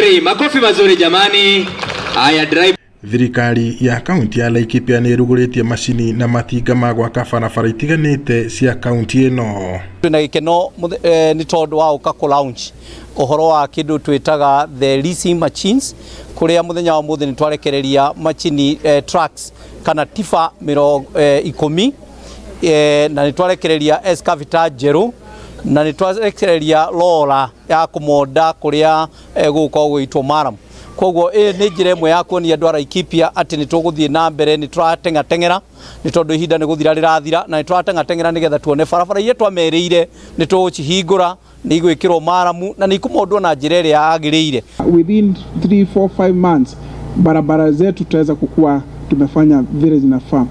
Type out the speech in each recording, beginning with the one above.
Makofi mazuri jamani. Haya drive. Thirikari ya kaunti ya Laikipia ni ruguritie macini na matinga ma gwaka barabara itiganite cia kaunti ino. Twina gikeno ni tondu wa uka ku launch ohoro wa kindu twitaga the leasing machines kuria muthenya wa muthi ni twarekereria machini trucks kana tifa 10 na ni twarekereria excavator jeru na ni twarekereria lora ya kumonda kuria guko gwitwo Maram. Koguo ni njira imwe ya kuonia andu a Laikipia ati ni tuguthie na mbere ni turatengatengera ni tondu ihinda ni guthira rirathira na ni turatengatengera nigetha tuone barabara iria twamerire ni tugucihingura ni igwikirwo Maramu na ni ikumondwo na njira iria yagiriire. Within 3, 4, 5 months barabara zetu tutaweza kukua tumefanya vile zinafaa.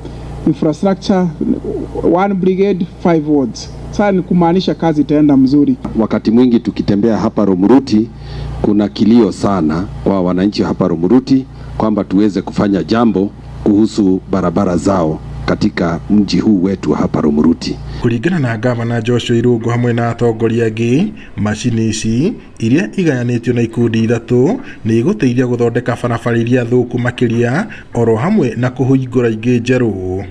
Infrastructure 1 brigade 5 wards. Sasa ni kumaanisha kazi itaenda mzuri. Wakati mwingi tukitembea hapa Romuruti kuna kilio sana kwa wananchi hapa Romuruti kwamba tuweze kufanya jambo kuhusu barabara zao katika mji huu wetu hapa Romuruti. Kuringana na gavana Joshua Irungu hamwe na atongoria angi, macini ici iria igayanitio na ikundi ithatu ni iguteithia guthondeka barabara iria thuku makiria oro hamwe na kuhingura ingi njeru.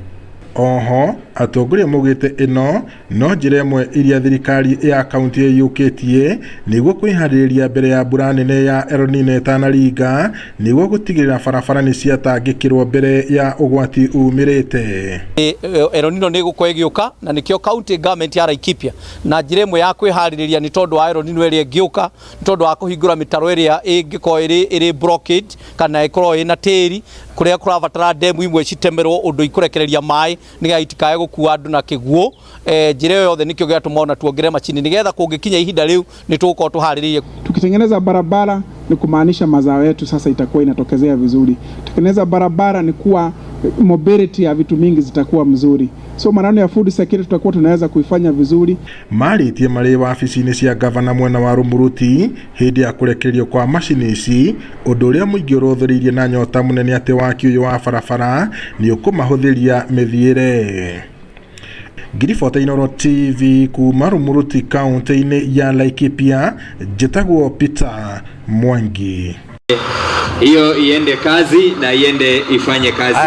Oho atongoria mugite ino no njira imwe iria thirikari ya kaunti yukitie niguo kwihariria mbere ya mbura nene ya El Nino itanaringa niguo gutigirira barabara ni ciatangikirwo mbere ya ugwati umirite. El Nino ni guko igiuka na nikio county government ya Laikipia na njira imwe ya kwihariria ni tondu wa El Nino iria igiuka ni tondu wa kuhingura mitaro iria ingiko iri blockade kana ikoro ina tiri kuria kurabatara demu imwe citemerwo undu ikurekereria mai niga itikae gukua andu na kiguo njira yothe nikio giatumona tuongere machini nigetha kungikinya ihinda riu ni tuko tuhariririe. Tukitengeneza barabara ni kumaanisha mazao yetu sasa itakuwa inatokezea vizuri. Tukitengeneza barabara ni kuwa mobility ya vitu mingi zitakuwa mzuri. So maneno ya food security tutakuwa tunaweza kuifanya vizuri. Maritie mari wabici-ini cia gavana mwena wa Romuruti hindi ya kurekererio kwa macini ici undu uria muingi urotheririe na nyota munene ati waki uyu wa barabara ni ukumahuthiria mithiire. Ngiribota Inooro TV kuma Romuruti kaunti-ini ya Laikipia, njitagwo Peter Mwangi. Hiyo iende kazi na iende ifanye kazi.